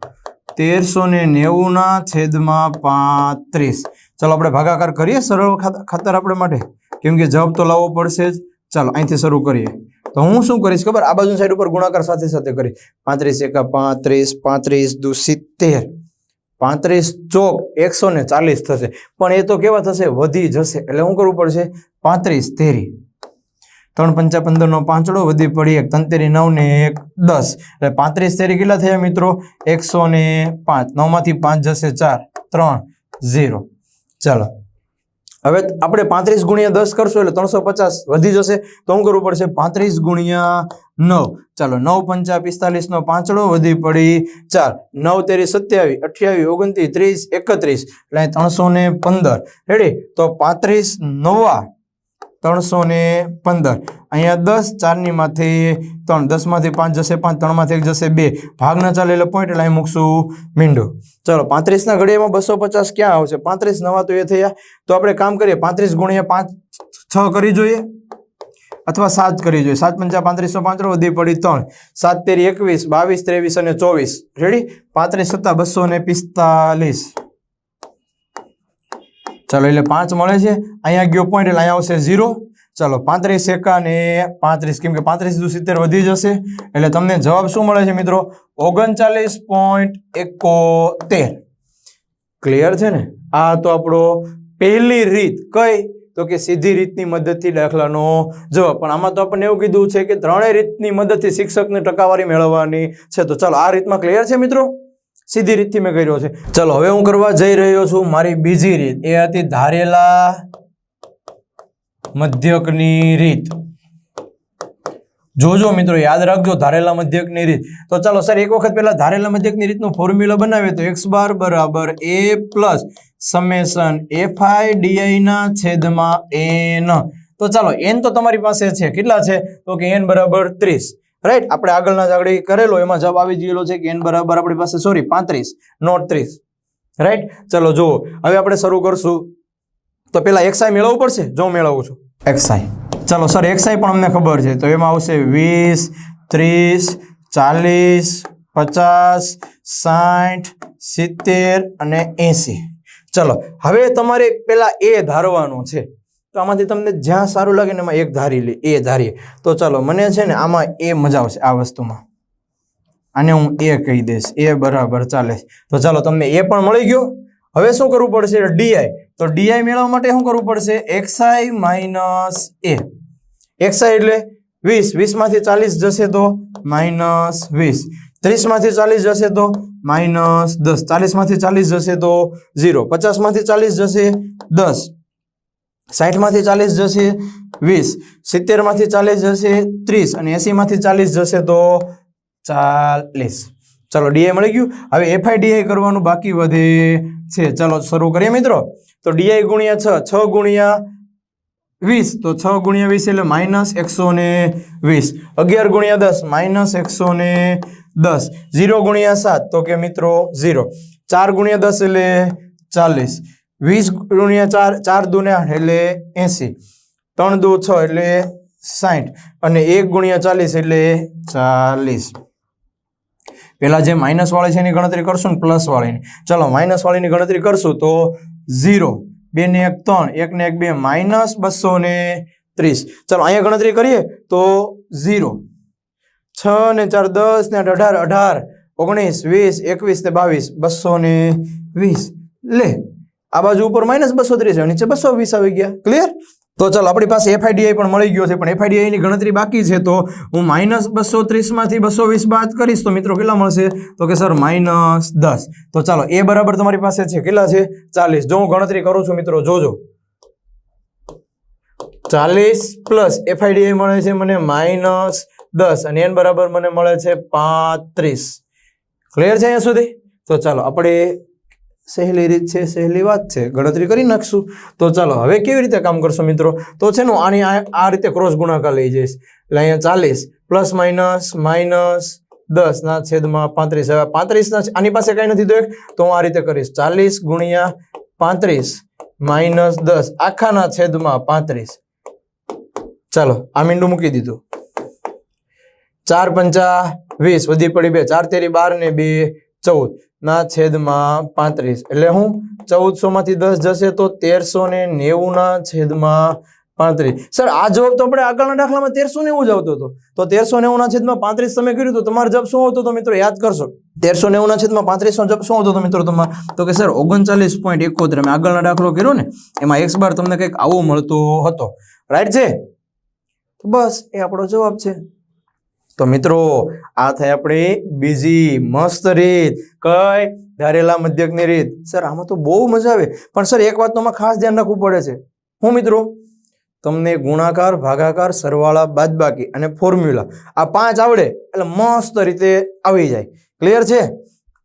1390 ના છેદમાં 35 ચાલો આપણે ભાગાકાર કરીએ સરળ ખાતર આપણે માટે કેમ કે જવાબ તો લાવવો પડશે જ ચાલો અહીંથી શરૂ કરીએ તો હું શું કરીશ ખબર આ બાજુ સાઈડ ઉપર ગુણાકાર સાથે સાથે કરી 35 એકા 35 35 દુ 70 35 ચોક 140 થશે પણ એ તો કેવા થશે વધી જશે એટલે શું કરવું પડશે 35 તેરી 3 5 15 નો પાંચડો વધી પડી 1 3 તેરી 9 ને 1 10 એટલે 35 તેરી કેટલા થયા મિત્રો 105 9 માંથી 5 જશે 4 3 0 ચાલો હવે આપણે 35 ગુણ્યા 10 કરશું એટલે 350 વધી જશે તો શું કરવું પડશે 35 ગુણ્યા 9 ચાલો 9 5 45 નો પાંચડો વધી પડી 4 9 તેરી 27 28 29 30 31 એટલે 315 રેડી તો 35 9 315 અહીંયા 10 4 ની માંથી 3 10 માંથી 5 જશે 5 3 માંથી 1 જશે 2 ભાગ ના ચાલે એટલે પોઈન્ટ એટલે અહીં મૂકશું મીંડું ચલો 35 ના ઘડિયામાં 250 ક્યાં આવશે 35 નવા તો એ થયા તો આપણે કામ કરીએ 35 ગુણ્યા 5 6 કરી જોઈએ અથવા 7 કરી જોઈએ 7 5 35 વધી પડી 3 7 તેરી 21 22 23 અને 24 રેડી 35 7 245 ચાલો એટલે 5 મળે છે અહીંયા ગયો પોઈન્ટ એટલે અહીંયા આવશે 0 ચાલો 35 એકા ને 35 કેમ કે 35 દુ 70 વધી જશે એટલે તમને જવાબ શું મળે છે મિત્રો 39.71 ક્લિયર છે ને આ તો આપણો પહેલી રીત કઈ તો કે સીધી રીતની મદદથી દાખલાનો જવાબ. પણ આમાં તો આપણને એવું કીધું છે કે ત્રણેય રીતની મદદથી શિક્ષકની ટકાવારી મેળવવાની છે. તો ચાલો આ રીતમાં ક્લિયર છે મિત્રો? સીધી રીતથી મેં કર્યો છે. ચલો હવે હું કરવા જઈ રહ્યો છું મારી બીજી રીત. એ હતી ધારેલા મધ્યકની રીત. જોજો મિત્રો, યાદ રાખજો ધારેલા મધ્યકની રીત. તો ચાલો સર એક વખત પહેલા ધારેલા મધ્યકની રીતનું ફોર્મ્યુલા બનાવીએ તો x બાર બરાબર a પ્લસ સમેશન fi ના છેદમાં n. તો ચાલો n તો તમારી પાસે છે, કેટલા છે? તો કે n બરાબર 30. રાઈટ, આપણે આગળના આગળ કરેલો એમાં જવાબ આવી ગયેલો છે કે n બરાબર આપણી પાસે 35 નોટ 30. રાઈટ, ચલો જુઓ હવે આપણે શરૂ કરશું. તો પેલા xi મેળવવું પડશે. જો મેળવું છું xi. ચાલો સર xi પણ અમને ખબર છે, તો એમાં આવશે 20 30 40 50 60 70 અને 80. ચલો હવે તમારે પેલા a ધારવાનું છે. તો આમાંથી તમને જ્યાં સારું લાગે ને એમાં એક ધારી લે, a ધારીએ. તો ચાલો મને છે ને આમાં a મજા આવશે આ વસ્તુમાં. આને હું a કહી દઈશ, a બરાબર 40. તો ચાલો તમને a પણ મળી ગયો. હવે શું કરવું પડશે? di. તો di મેળવવા માટે શું કરવું પડશે? xi minus a. xi એટલે 20, 20 માંથી 40 જશે તો માઇનસ 20, 30 માંથી 40 જશે તો માઇનસ 10, 40 માંથી 40 જશે તો 0, 50 માંથી 40 જશે 10, 60 માંથી 40 જશે 20, 70 માંથી 40 જશે 30 અને 80 માંથી 40 જશે તો 40. ચલો ડીઆઈ મળી ગયું. હવે fi ડીઆઈ કરવાનું બાકી વધે છે. ચલો શરૂ કરીએ મિત્રો. તો ડીઆઈ ગુણ્યા 6, 6 ગુણ્યા 20, તો 6 ગુણ્યા 20 એટલે માઇનસ 120, 11 ગુણ્યા 10 માઇનસ 110, 0 ગુણ્યા 7 તો કે મિત્રો 0, 4 ગુણ્યા 10 એટલે 40, 20 ગુણ્યા 4, 4 દુ 8 એટલે 80, 3 દુ 6 એટલે 60 અને 1 ગુણ્યા 40 એટલે 40. પેલા જે માઇનસ વાળી છે એની ગણતરી કરશું ને પ્લસ વાળીની. ચલો માઇનસ વાળીની ગણતરી કરશું તો 0, 2 ને 1 3, 1 ને 1 2 માઇનસ 230. ચલો અહીંયા ગણતરી કરીએ તો 0, 6 ને 4 10 ને 8 18, 19 20 21 ને 22, 220. લે આ બાજુ ઉપર માઇનસ 230 નીચે 220 આવી ગયા. ક્લિયર? તો ચાલો આપણી પાસે fi ડીઆઈ પણ મળી ગયો છે, પણ fi ડીઆઈ ની ગણતરી બાકી છે. તો હું માઇનસ 230 માંથી 220 બાદ કરીશ તો મિત્રો કેટલા મળશે? તો કે સર માઇનસ 10. તો ચાલો a બરાબર તમારી પાસે છે, કેટલા છે? 40. જો હું ગણતરી કરું છું મિત્રો જોજો, 40 પ્લસ fi ડીઆઈ મળે છે મને માઇનસ 10 અને n બરાબર મને મળે છે 35. ક્લિયર છે અહીંયા સુધી? તો ચાલો આપણે સહેલી રીત છે, સહેલી વાત છે, ગણતરી કરી નાખશું. તો ચાલો હવે કેવી રીતે કામ કરશો મિત્રો? તો છે ને આની આ રીતે ક્રોસ ગુણાકાર લઈ જઈશ. એટલે અહીંયા 40 પ્લસ માઇનસ માઇનસ 10 ના છેદમાં 35. હવે 35 ના આની પાસે કઈ નથી તો હું આ રીતે કરીશ, 40 ગુણ્યા 35 માઇનસ 10 આખાના છેદમાં 35. ચાલો આ મીંડું મૂકી દીધું. 4 પંચા 20 વધી પડી 2, 4 તેરી 12 ને 2 14 ના છેદમાં 35. એટલે હું 1400 માંથી 10 જશે તો 1390 ના છેદમાં 35. સર આ જવાબ તો આપણે આગળના દાખલામાં 1390 જ આવતો હતો. તો 1390 ના છેદમાં 35 તમે કર્યું તો તમારો જવાબ શું આવતો હતો મિત્રો? યાદ કરશો. 1390 ના છેદમાં 35 નો જવાબ શું આવતો હતો મિત્રો તમારો? તો કે સર 39.71. અમે આગળના દાખલો કર્યો ને એમાં x બાર તમને કંઈક આવો મળતો હતો. રાઈટ છે? તો બસ એ આપણો જવાબ છે. તો મિત્રો આ થાય આપણી બીજી મસ્ત રીત. કઈ? ધારેલા મધ્યકની રીત. સર આમાં તો બહુ મજા આવે, પણ સર એક વાતનું આમાં ખાસ ધ્યાન રાખવું પડે છે. હું મિત્રો તમને ગુણાકાર, ભાગાકાર, સરવાળા, બાદબાકી અને ફોર્મ્યુલા આ 5 આવડે એટલે મસ્ત રીતે આવી જાય. ક્લિયર છે?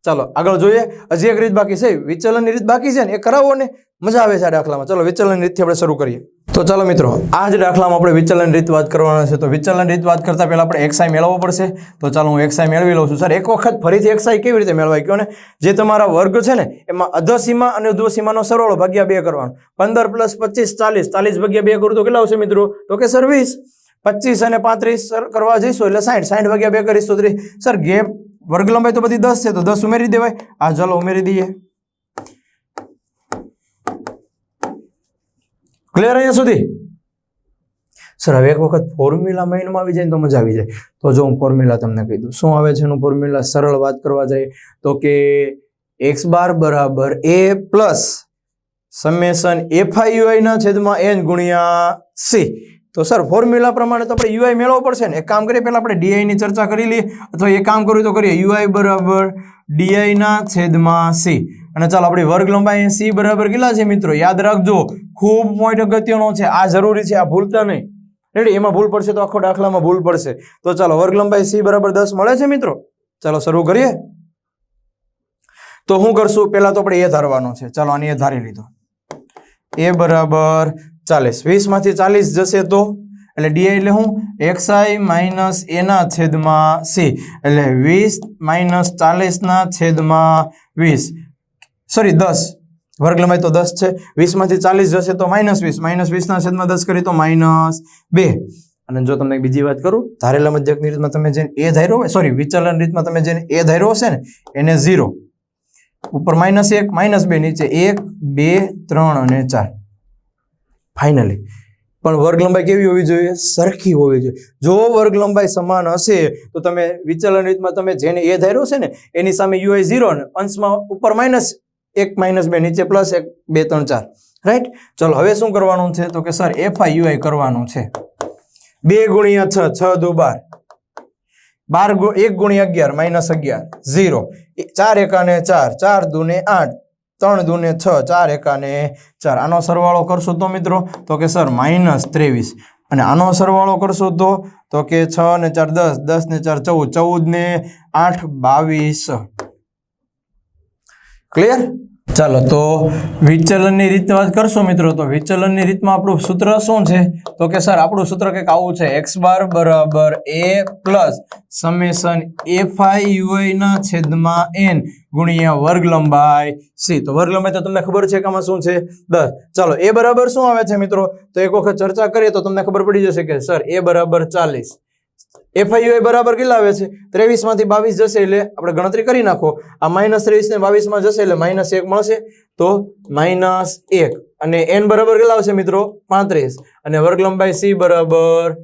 ચાલો આગળ જોઈએ. હજી એક રીત બાકી છે, વિચલનની રીત બાકી છે ને, એ કરાવો ને, મજા આવે છે આ દાખલામાં. ચલો વિચલન રીતથી આપણે શરૂ કરીએ. તો ચાલો મિત્રો આ જ દાખલામાં આપણે વિચલન રીત વાત કરવાના છે. તો વિચલન રીત વાત કરતા પહેલા આપણે xi મેળવવો પડશે. તો ચાલો હું xi મેળવી લઉં છું. સર એક વખત ફરીથી xi કેવી રીતે મેળવાય કહો ને? જે તમારા વર્ગ છે ને એમાં અધસીમા અને ઉર્ધ્વસીમાનો સરવાળો ભાગ્યા 2 કરવાનો. 15 પ્લસ 25 40, 40 ભાગ્યા 2 કરું તો કેટલા આવશે મિત્રો? તો કે સર 20. 25 અને 35 કરવા જઈશું એટલે 60, 60 ભાગ્યા 2 કરીશ તો 30. સર ગેપ વર્ગ લંબાઈ તો બધી 10 છે તો 10 ઉમેરી દેવાય. આ ચાલો ઉમેરી દઈએ. ક્લિયર અહીંયા સુધી? સર હવે એક વખત ફોર્મ્યુલા માઇન્ડમાં આવી જાય ને તો મજા આવી જાય. તો જો હું ફોર્મ્યુલા તમને કહી દઉં, શું આવે છે એનું ફોર્મ્યુલા? સરળ વાત કરવા જાય તો કે x બાર બરાબર a પ્લસ સમેશન FIUI ના છેદમાં n ગુણ્યા c. તો સર ફોર્મ્યુલા પ્રમાણે તો આપણે UI મેળવવો પડશે ને. એક કામ કરીએ, પહેલા આપણે DI ની ચર્ચા કરી લઈએ, અથવા એક કામ કર્યું તો કરીએ. UI બરાબર DI ના છેદમાં c. અને ચાલો આપણી વર્ગ લંબાઈ c બરાબર કેટલા છે મિત્રો? યાદ રાખજો, ખૂબ પોઈન્ટ અગત્યનો છે, આ જરૂરી છે, આ ભૂલતા નહીં. રેડી? એમાં ભૂલ પડશે તો આખો દાખલામાં ભૂલ પડશે. તો ચાલો વર્ગ લંબાઈ c બરાબર 10 મળે છે મિત્રો. ચાલો શરૂ કરીએ. તો શું કરશું? પહેલા તો આપણે એ ધારવાનો છે. ચાલો આની એ ધારી લીધો. a બરાબર 40. 20 માંથી 40 જશે તો એટલે DI એટલે શું? xi માઇનસ a ના છેદમાં c. એટલે 20 - 40 ના છેદમાં 20, સોરી 10. વર્ગ લંબાઈ તો 10 છે. 20 માંથી 40 જશે તો -20. -20 ના છેદમાં 10 કરી તો -2. અને જો તમને બીજી વાત કરું, ધારેલા મધ્યકની રીતમાં તમે જેને a ધાર્યો હોય, સોરી વિચલન રીતમાં તમે જેને a ધાર્યો હશે ને એને 0, ઉપર -1 -2, નીચે 1 2 3 અને 4. ફાઇનલી પણ વર્ગ લંબાઈ કેવી હોવી જોઈએ? સરખી હોવી જોઈએ. જો વર્ગ લંબાઈ સમાન હશે તો તમે વિચલન રીતમાં તમે જેને a ધાર્યો છે ને એની સામે UI 0 ને અંશમાં ઉપર -1 -2, નીચે +1 2 3 4. રાઈટ? ચલો હવે શું કરવાનું છે? તો કે સર FIUI કરવાનું છે. 2 ગુણ્યા 6, 6 દુ 12, 1 ગુણ્યા 11 -11 0, 4 એકાને 4, 4 દુને 8, 3 દુને 6, 4 એકાને 4. આનો સરવાળો કરશો તો મિત્રો તો કે સર -23. અને આનો સરવાળો કરશો તો કે 6 ને 4 10, 10 ને 4 14, 14 ને 8 22. ક્લિયર? ચાલો તો વિચલનની રીતની વાત કરશો મિત્રો. તો વિચલનની રીતમાં આપણું સૂત્ર શું છે? તો કે સર આપણું સૂત્ર કંઈક આવું છે. x બાર બરાબર a પ્લસ સમેશન FIUI ના છેદમાં n ગુણ્યા વર્ગ લંબાઈ c. તો વર્ગ લંબાઈ તો તમને ખબર છે કે આમાં શું છે? 10. ચાલો a બરાબર શું આવે છે મિત્રો? તો એક વખત ચર્ચા કરીએ તો તમને ખબર પડી જશે કે સર a બરાબર 40. FIUI બરાબર કેટલા આવે છે? 23 માંથી 22 જશે એટલે આપણે ગણતરી કરી નાખો. આ -23 ને 22 માં જશે એટલે -1 મળશે, તો -1. અને n બરાબર કેટલા આવશે મિત્રો? 35. અને વર્ગ લંબાઈ c બરાબર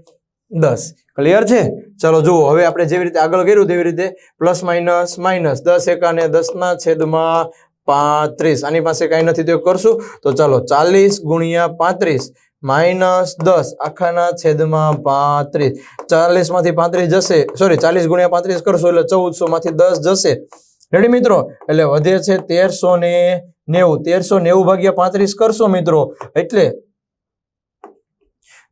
10. ક્લિયર છે? ચાલો જુઓ, હવે આપણે જેવી રીતે આગળ કર્યું તેવી રીતે પ્લસ માઇનસ માઇનસ 10 એકાને 10 ના છેદમાં 35. આની પાસે કઈ નથી તો કરશું. તો ચાલો 40 ગુણ્યા 35 -10 આખાના છેદમાં 35. 40 માંથી 35 જશે, સોરી 40 ગુણ્યા 35 કરશો એટલે 1400 માંથી 10 જશે. રેડી મિત્રો? એટલે વધે છે 1390. 1390 ભાગ્યા 35 કરશો મિત્રો એટલે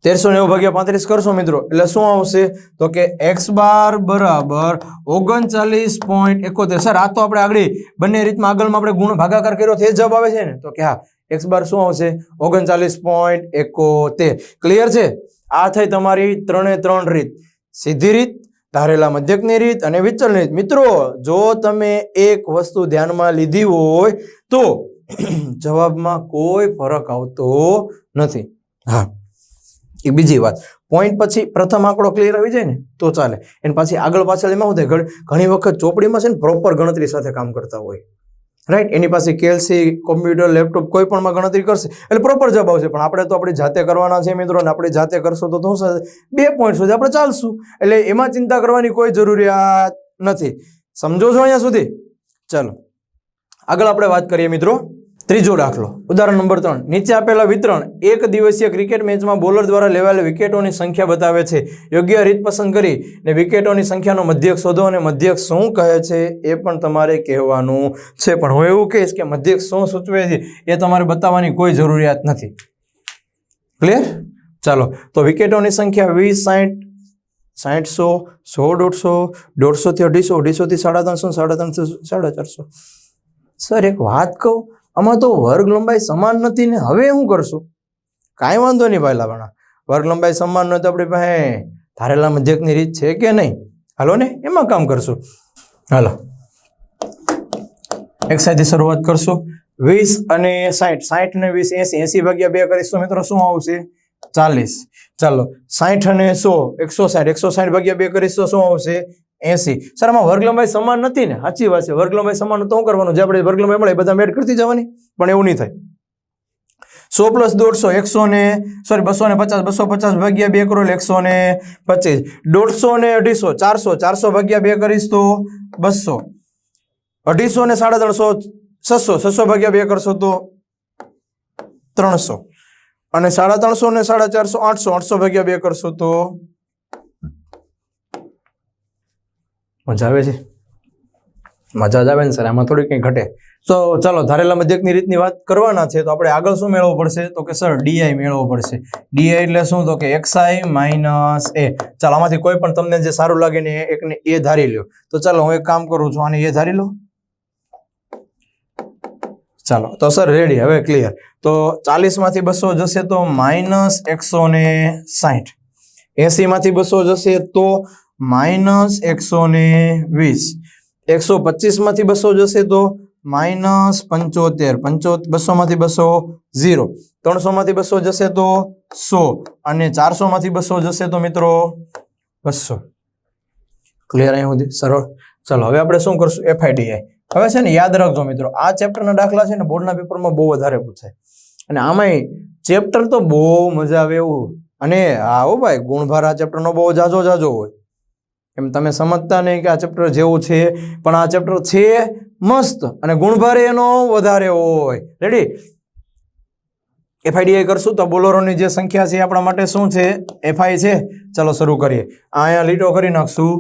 1390 ભાગ્યા 35 કરશો મિત્રો એટલે શું આવશે? તો કે x બાર બરાબર 39.71. સર આ તો આપણે આગળ બંને રીતમાં આગળમાં આપણે ગુણ ભાગાકાર કર્યો તે જવાબ આવે છે ને? તો કે હા, x બાર શું આવશે? 39.71. ક્લિયર છે? આ થઈ તમારી 3 રીત. સીધી રીત, ધારેલા મધ્યકની રીત અને વિચલનની રીત. મિત્રો જો તમે એક વસ્તુ ધ્યાનમાં લીધી હોય તો જવાબમાં કોઈ ફરક આવતો નથી. હા, એક બીજી વાત, પોઈન્ટ પછી પ્રથમ આંકડો ક્લિયર આવી જાય ને તો ચાલે. એની પાછી આગળ પાછળ એમાં શું થાય? ઘણી વખત ચોપડીમાં છે ને પ્રોપર ગણતરી સાથે કામ કરતા હોય. રાઈટ? એની પાસે કેલ્સી, કોમ્પ્યુટર, લેપટોપ કોઈ પણમાં ગણતરી કરશે એટલે પ્રોપર જવાબ આવશે. પણ આપણે તો આપણી જાતે કરવાના છે મિત્રો, અને આપણે જાતે કરશો તો શું થશે? 2 પોઈન્ટ સુધી આપણે ચાલશું. એટલે એમાં ચિંતા કરવાની કોઈ જરૂરિયાત નથી. સમજો છો અહીંયા સુધી? ચાલો આગળ આપણે વાત કરીએ મિત્રો. ત્રીજો દાખલો, ઉદાહરણ નંબર 3. નીચે આપેલા વિતરણ એક દિવસીય ક્રિકેટ મેચમાં બોલર દ્વારા લેવાયેલ વિકેટોની સંખ્યા બતાવે છે. યોગ્ય રીત પસંદ કરીને વિકેટોની સંખ્યાનો મધ્યક શોધો અને મધ્યક શું કહે છે એ પણ તમારે કહેવાનું છે. પણ હું એવું કહીશ કે મધ્યક શું સૂચવે છે એ તમારે બતાવવાની કોઈ જરૂરિયાત નથી. ક્લિયર? ચાલો તો વિકેટોની સંખ્યા 20, 60, 60, 100, 150, 150 થી 250, 250 થી 350, 350, 450. સર એક વાત કહું, આમાં તો વર્ગ લંબાઈ સમાન નથી ને, હવે શું કરશું? કાંઈ વાંધો નહીં ભાઈ લાવવાના. વર્ગ લંબાઈ સમાન નથી તો આપણી પાસે ધારેલા મધ્યકની રીત છે કે નહીં? હાલો ને એમાં કામ કરશું. હાલો એક સાઈડથી શરૂઆત કરશું. 20 અને 60, 60 ને 20 80, 80 ભાગ્યા 2 કરીશું મિત્રો શું આવશે? 40. ચાલો 60 અને 100, 160, 160 ભાગ્યા 2 કરીશું શું આવશે? 80. સર આમાં વર્ગ લંબાઈ સમાન નથી ને? સાચી વાત છે, વર્ગ લંબાઈ સમાન તો શું કરવાનું? જે આપણે વર્ગ લંબાઈ મળે બધા મેળ કરતી જવાની, પણ એવું નહીં થાય. 100 + 150, 100 ને સોરી 250, 250 ભાગ્યા 2 કરો એટલે 125. 150 ને 250, 400, 400 ભાગ્યા 2 કરીશ તો 200. 250 ને 350, 600, 600 ભાગ્યા 2 કરશો તો 300 અને 350 ને 450 800 800 ભાગ્યા 2 કરશો તો મજા આવે છે મજા જ આવે ને સર આમાં થોડી કંઈ ઘટે તો ચાલો ધારેલા મધ્યકની રીતની વાત કરવાના છે તો આપણે આગળ શું મેળવવું પડશે તો કે સર ડીઆઈ મેળવવો પડશે ડીઆઈ એટલે શું તો કે xi માઇનસ a ચાલો આમાંથી કોઈ પણ તમને જે સારું લાગે ને એકને a ધારી લ્યો તો ચાલો હું એક કામ કરું છું આને a ધારી લો ચાલો તો સર રેડી હવે ક્લિયર તો 40 માંથી 200 જશે તો -160 80 માંથી 200 જશે તો -120 125 માંથી 200 જશે તો -75 200 માંથી 200 0 300 માંથી 200 જશે તો 100 અને 400 માંથી 200 જશે તો મિત્રો 200 ક્લિયર અહીં સુધી સરળ ચાલો હવે આપણે શું કરશું FIDI હવે છે ને યાદ રાખજો મિત્રો આ ચેપ્ટરના દાખલા છે ને બોર્ડના પેપરમાં બહુ વધારે પૂછાય અને આમાંય ચેપ્ટર તો બહુ મજા આવે એવું અને આવો ભાઈ ગુણભાર આ ચેપ્ટરનો બહુ જાજો હોય એમ તમે સમજતા નહીં કે આ ચેપ્ટર જેવું છે પણ આ ચેપ્ટર છે મસ્ત અને ગુણભાર એનો વધારે હોય રેડી FIDI કરશું તો બોલરોની જે સંખ્યા છે આપણા માટે શું છે FI છે ચાલો શરૂ કરીએ અહીંયા લીટો કરી નાખશું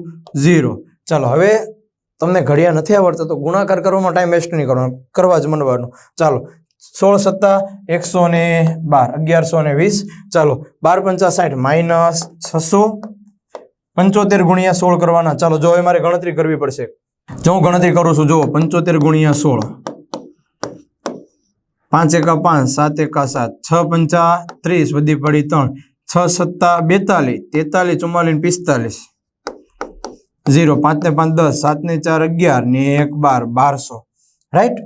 0 ચાલો હવે તમને ઘડિયા નથી આવડતા તો ગુણાકાર કરવામાં ટાઈમ વેસ્ટ નહીં કરવાનો કરવા જ માંડવાનું ચાલો 16 + 112 1120 ચાલો 12 × 50 -600 75 × 16 કરવાના ચાલો જો હવે મારે ગણતરી કરવી પડશે જો હું ગણતરી કરું છું જો 75 × 16 5 × 5 7 × 7 6 × 5 30 વધી પડી 3 6 × 7 42 43 44 45 0 5 ને 5 10 7 ને 4 11 ને 1 12 1200 રાઈટ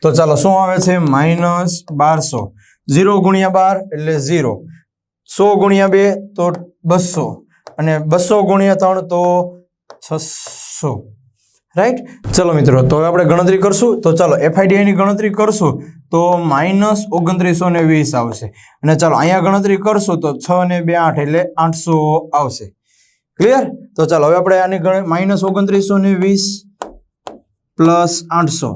તો ચાલો શું આવે છે -1200 0 × 12 એટલે 0 100 × 2 તો 200 અને 200 × 3 તો 600 રાઈટ ચલો મિત્રો તો હવે આપણે ગણતરી કરશું તો ચાલો FIDI ની ગણતરી કરશું તો -2920 આવશે અને ચાલો અહીંયા ગણતરી કરશું તો 6 ને 2 8 એટલે 800 આવશે ક્લિયર તો ચાલો હવે આપણે આની -2920 પ્લસ 800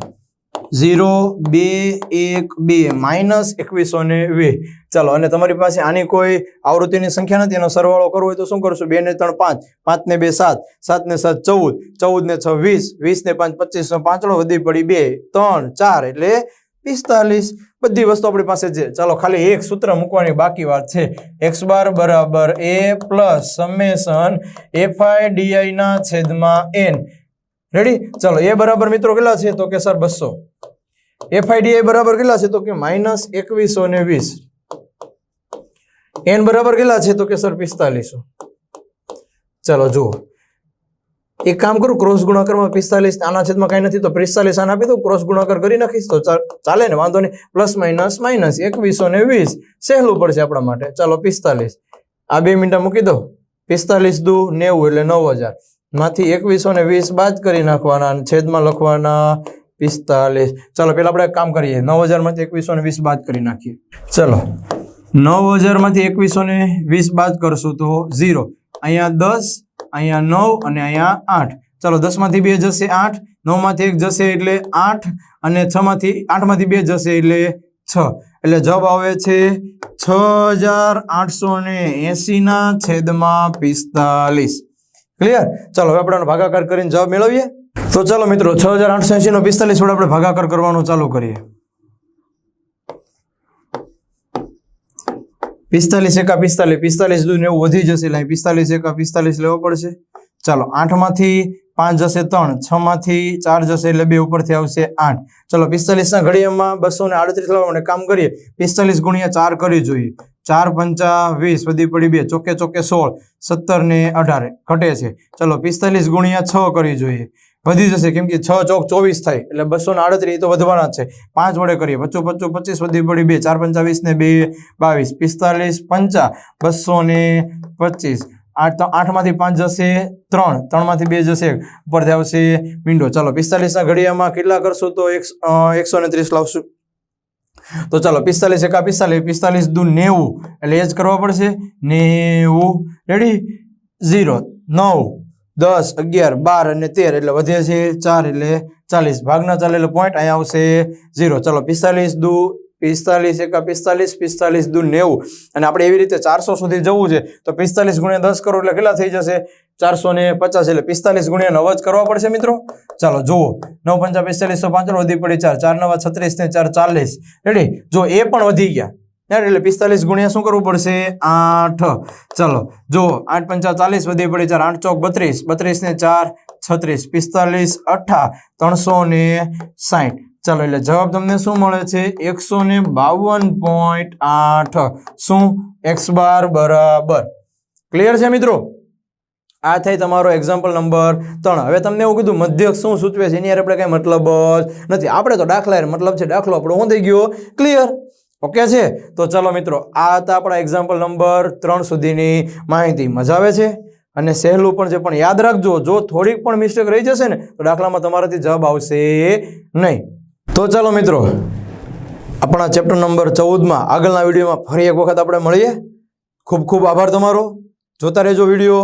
0 2 1 2 -2120 ચાલો અને તમારી પાસે આની કોઈ આવૃત્તિની સંખ્યા નથી એનો સરવાળો કરવો હોય તો શું કરશું 2 ને 3 5 5 ને 2 7 7 ને 7 14 14 ને 6 20 20 ને 5 25 નો 5 વધી પડી 2 3 4 એટલે 45 બધી વસ્તુ આપણી પાસે છે ચાલો ખાલી એક સૂત્ર મૂકવાની બાકી વાત છે x બાર બરાબર a પ્લસ સમેશન FIDI ના છેદમાં n રેડી ચાલો a બરાબર મિત્રો કેટલા છે તો કે સર 200 FIDI બરાબર કેટલા છે તો કે -2120 n બરાબર કેટલા છે તો કે સર 4500 ચાલો જુઓ એક કામ કરું ક્રોસ ગુણાકારમાં 45 આના છેદમાં કઈ નથી તો 45 આને આપી દો ક્રોસ ગુણાકાર કરી નાખીશ તો ચાલે ને વાંધો નહીં પ્લસ માઇનસ 2120 સહેલું પડશે આપણા માટે ચાલો 45 આ 2 મિનિટ મૂકી દો 45 દુ 90 એટલે 9000 માંથી 2120 બાદ કરી નાખવાના અને છેદમાં લખવાના 45 ચાલો પેલા આપણે કામ કરીએ 9000 માંથી 2120 બાદ કરી નાખીએ ચાલો 9000 માંથી 2120 બાદ કરશું તો 0 અહીંયા 10 અહીંયા 9 અને અહીંયા 8 ચાલો 10 માંથી 2 જશે 8 9 માંથી 1 જશે એટલે 8 અને 6 માંથી 8 માંથી 2 જશે એટલે 6 એટલે જવાબ આવે છે 6880 ના છેદમાં 45 ક્લિયર ચાલો હવે આપણે ભાગાકાર કરીને જવાબ મેળવીએ તો ચાલો મિત્રો 6880 નો 45 વડે આપણે ભાગાકાર કરવાનું ચાલુ કરીએ 45 એકા 45 45 દૂર 90 વધી જશે એટલે 45 એકા 45 લેવો પડશે ચાલો 8 માંથી 5 જશે 3 6 માંથી 4 જશે એટલે 2 ઉપરથી આવશે 8 ચાલો 45 ના ઘડિયામાં 238 લાવવા માટે કામ કરીએ 45 ગુણ્યા 4 કરી જોઈએ 4 5 20 વધી પડી 2 ચોકે ચોકે 16 17 ને 18 ઘટે છે ચાલો 45 ગુણ્યા 6 કરી જોઈએ વધી જશે કેમ કે 6 ચોક 24 થાય એટલે 238 તો વધવાના જ છે 5 વડે કરીએ 25 25 વધી પડી 2 4 5 20 ને 2 22 45 5 225 8 માંથી 5 જશે 3 માંથી 2 જશે ઉપરથી આવશે વિન્ડો ચાલો 45 ના ઘડિયામાં કેટલા કરશું તો 130 લાવશું તો ચાલો 45 એકા 45 45 દુ 90 એટલે એ જ કરવા પડશે 90 રેડી 0 9 10, 11, 12 અને 13 એટલે વધે છે 4 એટલે 40 ભાગના ચાલે એટલે પોઈન્ટ અહીંયા આવશે 0. ચલો 45 દુ 45 એકા 45 45 દુ 90 અને આપણે એવી રીતે 400 સુધી જવું છે તો 45 ગુણ્યા 10 કરો એટલે કેટલા થઈ જશે 450 એટલે 45 ગુણ્યા 9 જ કરવા પડશે મિત્રો. ચાલો જુઓ 9 5 45 તો 5 વધી પડી 4 4 9 36 ને 4 40 રેડી. જો એ પણ વધી ગયા એટલે 45 ગુણ્યા શું કરવું પડશે 8. ચલો જો 8 5 40 વધી પડી 4 8 ચોક 32 32 ને 4 36 45 8 360. ચાલો એટલે જવાબ તમને શું મળે છે 152.8. શું x બાર બરાબર ક્લિયર છે મિત્રો. આ થઈ તમારો એક્ઝામ્પલ નંબર 3. હવે તમને એવું કીધું મધ્યક શું સૂચવે છે એની આપણે કઈ મતલબ જ નથી. આપણે તો દાખલા મતલબ છે દાખલો આપણો શું થઈ ગયો ક્લિયર. ઓકે છે. તો ચાલો મિત્રો આ હતા આપણા એક્ઝામ્પલ નંબર 3 સુધીની માહિતી. મજા આવે છે અને સહેલું પણ છે, પણ યાદ રાખજો જો થોડીક પણ મિસ્ટેક રહી જશે ને તો દાખલામાં તમારાથી જવાબ આવશે નહીં. તો ચાલો મિત્રો આપણા ચેપ્ટર નંબર 14માં આગળના વિડીયોમાં ફરી એક વખત આપણે મળીએ. ખૂબ ખૂબ આભાર તમારો. જોતા રહેજો વિડીયો.